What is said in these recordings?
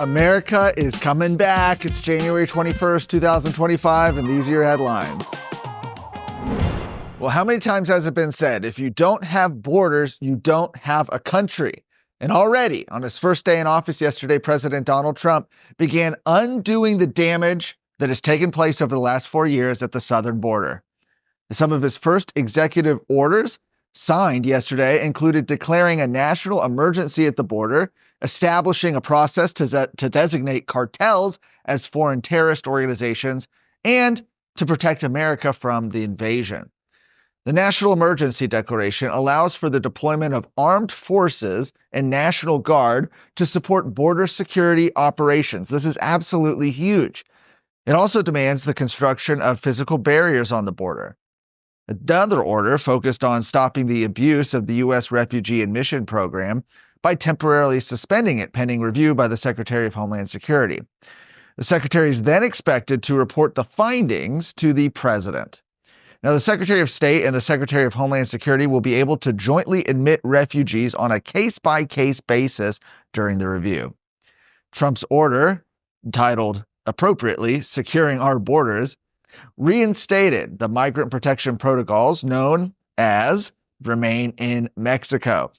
America is coming back. It's January 21st, 2025, and these are your headlines. Well, how many times has it been said, if you don't have borders, you don't have a country? And already, on his first day in office yesterday, President Donald Trump began undoing the damage that has taken place over the last 4 years at the southern border. Some of his first executive orders signed yesterday included declaring a national emergency at the border, establishing a process to designate cartels as foreign terrorist organizations, and to protect America from the invasion. The National Emergency Declaration allows for the deployment of armed forces and National Guard to support border security operations. This is absolutely huge. It also demands the construction of physical barriers on the border. Another order focused on stopping the abuse of the U.S. refugee admission program by temporarily suspending it pending review by the Secretary of Homeland Security. The Secretary is then expected to report the findings to the President. Now, the Secretary of State and the Secretary of Homeland Security will be able to jointly admit refugees on a case-by-case basis during the review. Trump's order, titled appropriately Securing Our Borders, reinstated the migrant protection protocols known as Remain in Mexico.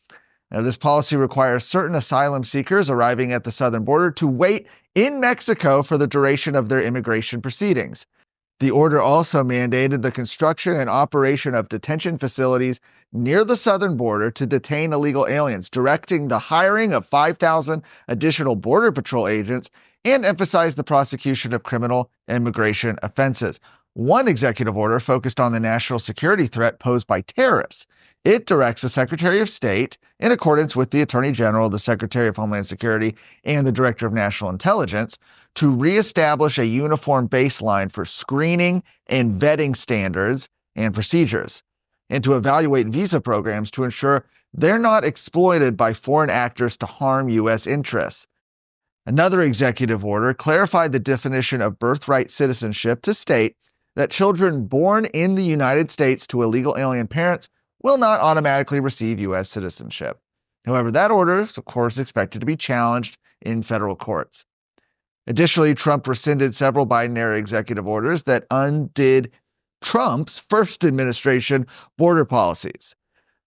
Now, this policy requires certain asylum seekers arriving at the southern border to wait in Mexico for the duration of their immigration proceedings. The order also mandated the construction and operation of detention facilities near the southern border to detain illegal aliens, directing the hiring of 5,000 additional Border Patrol agents, and emphasized the prosecution of criminal immigration offenses. One executive order focused on the national security threat posed by terrorists. It directs the Secretary of State, in accordance with the Attorney General, the Secretary of Homeland Security, and the Director of National Intelligence, to reestablish a uniform baseline for screening and vetting standards and procedures, and to evaluate visa programs to ensure they're not exploited by foreign actors to harm U.S. interests. Another executive order clarified the definition of birthright citizenship to state that children born in the United States to illegal alien parents will not automatically receive U.S. citizenship. However, that order is, of course, expected to be challenged in federal courts. Additionally, Trump rescinded several Biden-era executive orders that undid Trump's first administration border policies.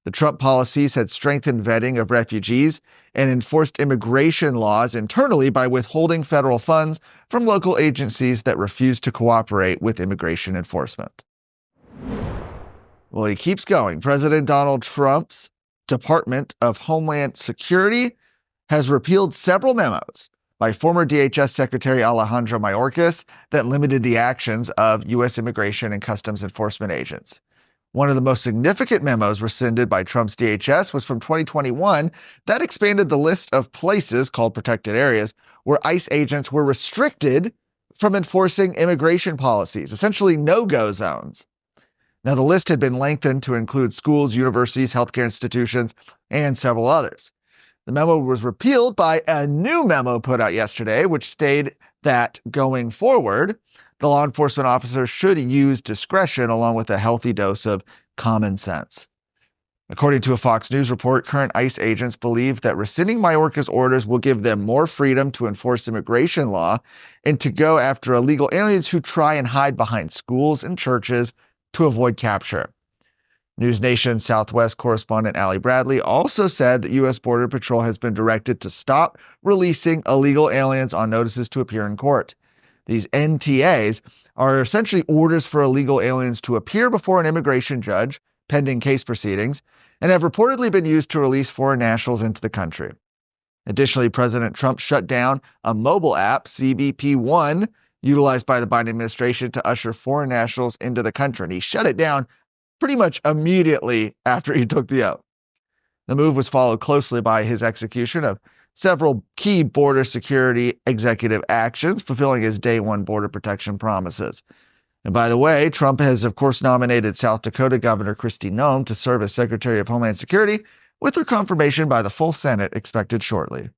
The Trump policies had strengthened vetting of refugees and enforced immigration laws internally by withholding federal funds from local agencies that refused to cooperate with immigration enforcement. Well, he keeps going. President Donald Trump's Department of Homeland Security has repealed several memos by former DHS Secretary Alejandro Mayorkas that limited the actions of U.S. immigration and customs enforcement agents. One of the most significant memos rescinded by Trump's DHS was from 2021 that expanded the list of places called protected areas where ICE agents were restricted from enforcing immigration policies, essentially no-go zones. Now, the list had been lengthened to include schools, universities, healthcare institutions, and several others. The memo was repealed by a new memo put out yesterday, which stated that going forward, the law enforcement officers should use discretion along with a healthy dose of common sense. According to a Fox News report, current ICE agents believe that rescinding Mayorkas' orders will give them more freedom to enforce immigration law and to go after illegal aliens who try and hide behind schools and churches to avoid capture. News Nation Southwest correspondent Allie Bradley also said that U.S. Border Patrol has been directed to stop releasing illegal aliens on notices to appear in court. These NTAs are essentially orders for illegal aliens to appear before an immigration judge pending case proceedings and have reportedly been used to release foreign nationals into the country. Additionally, President Trump shut down a mobile app, CBP One, utilized by the Biden administration to usher foreign nationals into the country. And he shut it down pretty much immediately after he took the oath. The move was followed closely by his execution of several key border security executive actions, fulfilling his day one border protection promises. And by the way, Trump has, of course, nominated South Dakota Governor Kristi Noem to serve as Secretary of Homeland Security, with her confirmation by the full Senate expected shortly.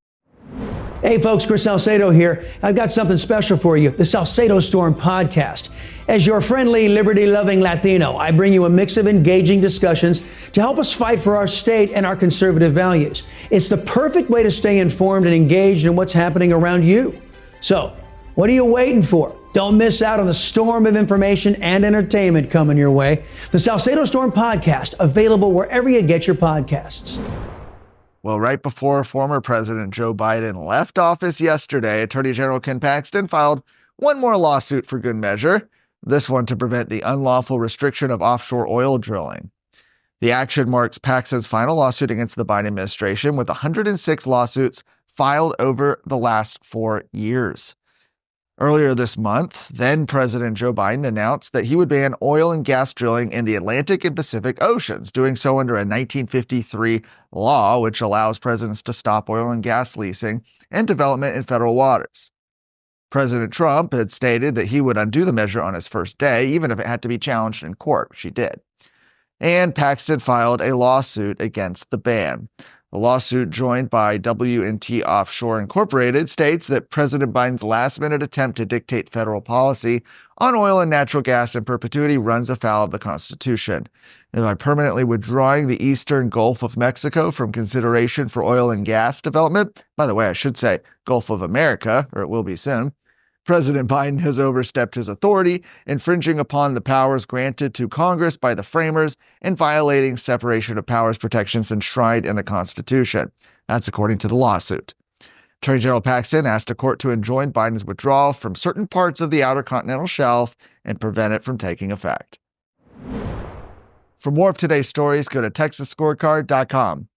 Hey folks, Chris Salcedo here. I've got something special for you, the Salcedo Storm podcast. As your friendly, liberty-loving Latino, I bring you a mix of engaging discussions to help us fight for our state and our conservative values. It's the perfect way to stay informed and engaged in what's happening around you. So, what are you waiting for? Don't miss out on the storm of information and entertainment coming your way. The Salcedo Storm Podcast, available wherever you get your podcasts. Well, right before former President Joe Biden left office yesterday, Attorney General Ken Paxton filed one more lawsuit for good measure, this one to prevent the unlawful restriction of offshore oil drilling. The action marks Paxton's final lawsuit against the Biden administration, with 106 lawsuits filed over the last 4 years. Earlier this month, then President Joe Biden announced that he would ban oil and gas drilling in the Atlantic and Pacific Oceans, doing so under a 1953 law which allows presidents to stop oil and gas leasing and development in federal waters. President Trump had stated that he would undo the measure on his first day, even if it had to be challenged in court, which he did. And Paxton filed a lawsuit against the ban. The lawsuit, joined by W&T Offshore Incorporated, states that President Biden's last-minute attempt to dictate federal policy on oil and natural gas in perpetuity runs afoul of the Constitution. And by permanently withdrawing the eastern Gulf of Mexico from consideration for oil and gas development, by the way, I should say Gulf of America, or it will be soon, President Biden has overstepped his authority, infringing upon the powers granted to Congress by the framers and violating separation of powers protections enshrined in the Constitution. That's according to the lawsuit. Attorney General Paxton asked a court to enjoin Biden's withdrawal from certain parts of the Outer Continental Shelf and prevent it from taking effect. For more of today's stories, go to TexasScorecard.com.